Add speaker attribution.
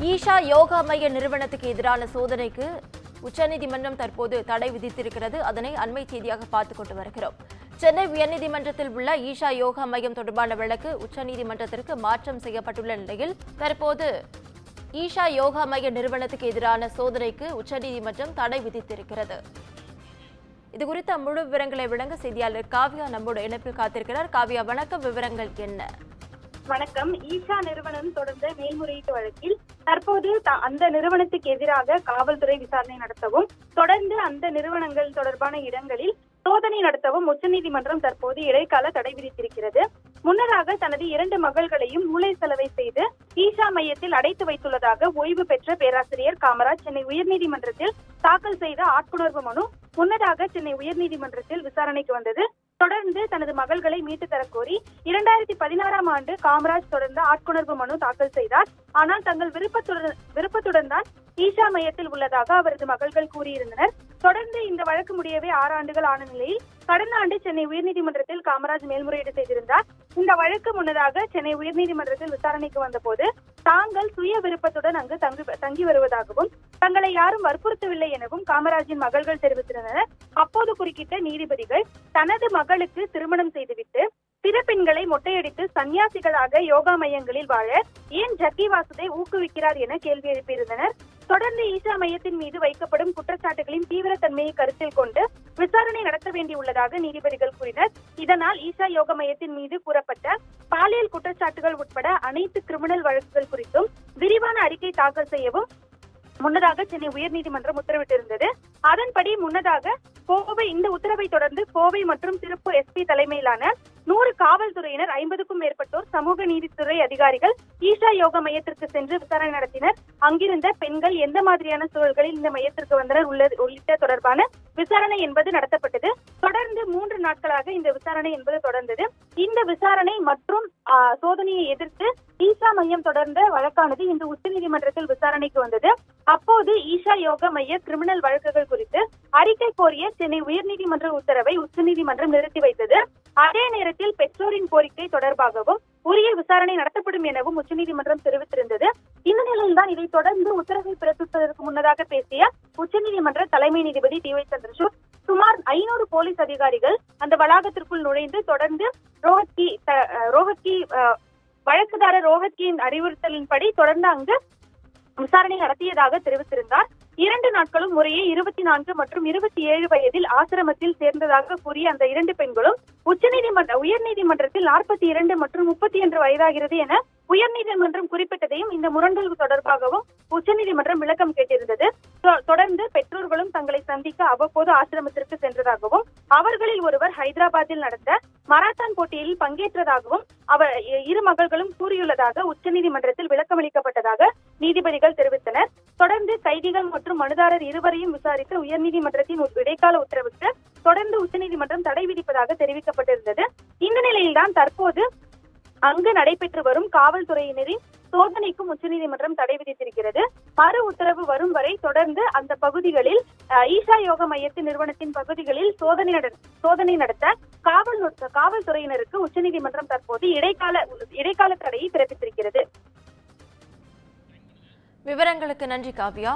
Speaker 1: ஈஷா யோகா மைய நிறுவனத்துக்கு எதிரான சோதனைக்கு உச்சநீதிமன்றம் தற்போது தடை விதித்திருக்கிறது. அதனை அண்மை செய்தியாக பார்த்துக் கொண்டு வருகிறோம். சென்னை உயர்நீதிமன்றத்தில் உள்ள ஈஷா யோகா மையம் தொடர்பான வழக்கு உச்சநீதிமன்றத்திற்கு மாற்றம் செய்யப்பட்டுள்ள நிலையில் தற்போது ஈஷா யோகா மைய நிறுவனத்துக்கு எதிரான சோதனைக்கு உச்சநீதிமன்றம் தடை விதித்திருக்கிறது. இதுகுறித்த முழு விவரங்களை வழங்க செய்தியாளர் காவ்யா நம்மோடு இணைப்பில் காத்திருக்கிறார். காவ்யா, வணக்கம். விவரங்கள் என்ன?
Speaker 2: வணக்கம். ஈஷா நிறுவனம் தொடர்ந்த மேல்முறையீட்டு வழக்கில் தற்போது அந்த நிறுவனத்துக்கு எதிராக காவல்துறை விசாரணை நடத்தவும் தொடர்ந்து அந்த நிறுவனங்கள் தொடர்பான இடங்களில் சோதனை நடத்தவும் உச்சநீதிமன்றம் தற்போது இடைக்கால தடை விதித்திருக்கிறது. முன்னதாக தனது 2 மகள்களையும் மூளை செலவை செய்து ஈஷா மையத்தில் அடைத்து வைத்துள்ளதாக ஓய்வு பெற்ற பேராசிரியர் காமராஜ் சென்னை உயர்நீதிமன்றத்தில் தாக்கல் செய்த ஆட்கொணர்வு மனு முன்னதாக சென்னை உயர்நீதிமன்றத்தில் விசாரணைக்கு வந்தது. தொடர்ந்து தனது மகள்களை மீட்டு தரக்கோரி 2016ஆம் ஆண்டு காமராஜ் தொடர்ந்து ஆட்கொணர்வு மனு தாக்கல் செய்தார். ஆனால் தங்கள் விருப்பத்துடன் தான் ஈஷா மையத்தில் உள்ளதாக அவரது மகள்கள் கூறியிருந்தனர். தொடர்ந்து இந்த வழக்கு முடியவே 6 ஆண்டுகள் ஆன நிலையில் கடந்த ஆண்டு சென்னை உயர்நீதிமன்றத்தில் காமராஜ் மேல்முறையீடு செய்திருந்தார். இந்த வழக்கு முன்னதாக சென்னை உயர்நீதிமன்றத்தில் விசாரணைக்கு வந்தபோது தாங்கள் சுய விருப்பத்துடன் அங்கு தங்கி வருவதாகவும் தங்களை யாரும் வற்புறுத்தவில்லை எனவும் காமராஜின் மகள்கள் தெரிவித்திருந்தனர். அப்போது குறுக்கிட்ட நீதிபதிகள் தனது மகளுக்கு திருமணம் செய்துவிட்டு பிற பெண்களை மொட்டையடித்து சன்னியாசிகளாக யோகா மையங்களில் வாழ ஏன் ஜக்கி வாசுதை ஊக்குவிக்கிறார் என கேள்வி எழுப்பியிருந்தனர். தொடர்ந்து ஈஷா மையத்தின் மீது வைக்கப்படும் குற்றச்சாட்டுகளின் தீவிரத்தன்மையை கருத்தில் கொண்டு விசாரணை நடத்த வேண்டியுள்ளதாக நீதிபதிகள் கூறினர். இதனால் ஈஷா யோகா மையத்தின் மீது கூறப்பட்ட பாலியல் குற்றச்சாட்டுகள் உட்பட அனைத்து கிரிமினல் வழக்குகள் குறித்தும் விரிவான அறிக்கை தாக்கல் செய்யவும் முன்னதாக சென்னை உயர்நீதிமன்றம் உத்தரவிட்டிருந்தது. அதன்படி முன்னதாக இந்த உத்தரவை தொடர்ந்து கோவை மற்றும் திருப்பூர் எஸ்பி தலைமையிலான 100 காவல்துறையினர் 50க்கும் மேற்பட்டோர் சமூக நீதித்துறை அதிகாரிகள் ஈஷா யோகா மையத்திற்கு சென்று விசாரணை நடத்தினர். அங்கிருந்த பெண்கள் எந்த மாதிரியான சூழல்களில் இந்த மையத்திற்கு வந்தனர் உள்ளிட்ட தொடர்பான விசாரணை என்பது நடத்தப்பட்டது. தொடர்ந்து 3 நாட்களாக இந்த விசாரணை என்பது தொடர்ந்தது. இந்த விசாரணை மற்றும் சோதனையை எதிர்த்து ஈஷா மையம் தொடர்ந்த வழக்கானது இன்று உச்சநீதிமன்றத்தில் விசாரணைக்கு வந்தது. அப்போது ஈஷா யோகா மைய கிரிமினல் வழக்குகள் குறித்து அறிக்கை கோரிய சென்னை உயர்நீதிமன்ற உத்தரவை உச்சநீதிமன்றம் நிறுத்தி வைத்தது. அதே நேரத்தில் பெற்றோரின் கோரிக்கை தொடர்பாகவும் உரிய விசாரணை நடத்தப்படும் எனவும் உச்சநீதிமன்றம் தெரிவித்திருந்தது. இந்த நிலையில்தான் இதை தொடர்ந்து உத்தரவை பிறப்பிப்பதற்கு முன்னதாக பேசிய உச்சநீதிமன்ற தலைமை நீதிபதி டி ஒய் சந்திரசூட் சுமார் 500 போலீஸ் அதிகாரிகள் அந்த வளாகத்திற்குள் நுழைந்து தொடர்ந்து ரோஹத்கி வழக்குதாரர் ரோஹத்கியின் அறிவுறுத்தலின்படி தொடர்ந்து அங்கு விசாரணை நடத்தியதாக தெரிவித்திருந்தார். 2 நாட்களும் முறையே 24 மற்றும் 27 வயதில் ஆசிரமத்தில் சேர்ந்ததாக கூறிய அந்த 2 பெண்களும் உயர்நீதிமன்றத்தில் 42 மற்றும் 31 வயதாகிறது என உயர்நீதிமன்றம் குறிப்பிட்டதையும் இந்த முரண்கள் தொடர்பாகவும் உச்சநீதிமன்றம் விளக்கம் கேட்டிருந்தது. தொடர்ந்து பெற்றோர்களும் தங்களை சந்திக்க அவ்வப்போது ஆசிரமத்திற்கு சென்றதாகவும் அவர்களில் ஒருவர் ஹைதராபாத்தில் நடந்த மராத்தான் போட்டியில் பங்கேற்றதாகவும் அவர் 2 மகள்களும் கூறியுள்ளதாக உச்சநீதிமன்றத்தில் விளக்கமளிக்கப்பட்டதாக நீதிபதிகள் தெரிவித்தனர். தொடர்ந்து கைதிகள் மற்றும் மனுதாரர் இருவரையும் விசாரித்து உயர்நீதிமன்றத்தின் இடைக்கால உத்தரவுக்கு தொடர்ந்து உச்சநீதிமன்றம் தடை விதிப்பதாக தெரிவிக்கப்பட்டிருந்தது. இந்த நிலையில்தான் தற்போது அங்கு நடைபெற்று வரும் காவல்துறையினரின் சோதனைக்கும் உச்சநீதிமன்றம் தடை விதித்திருக்கிறது. மறு உத்தரவு வரும் வரை தொடர்ந்து அந்த பகுதிகளில் ஈஷா யோகா மையத்தின் நிறுவனத்தின் பகுதிகளில் சோதனை நடத்த காவல்துறையினருக்கு உச்சநீதிமன்றம் தற்போது இடைக்கால தடையை பிறப்பித்திருக்கிறது.
Speaker 1: விவரங்களுக்கு நன்றி காவ்யா.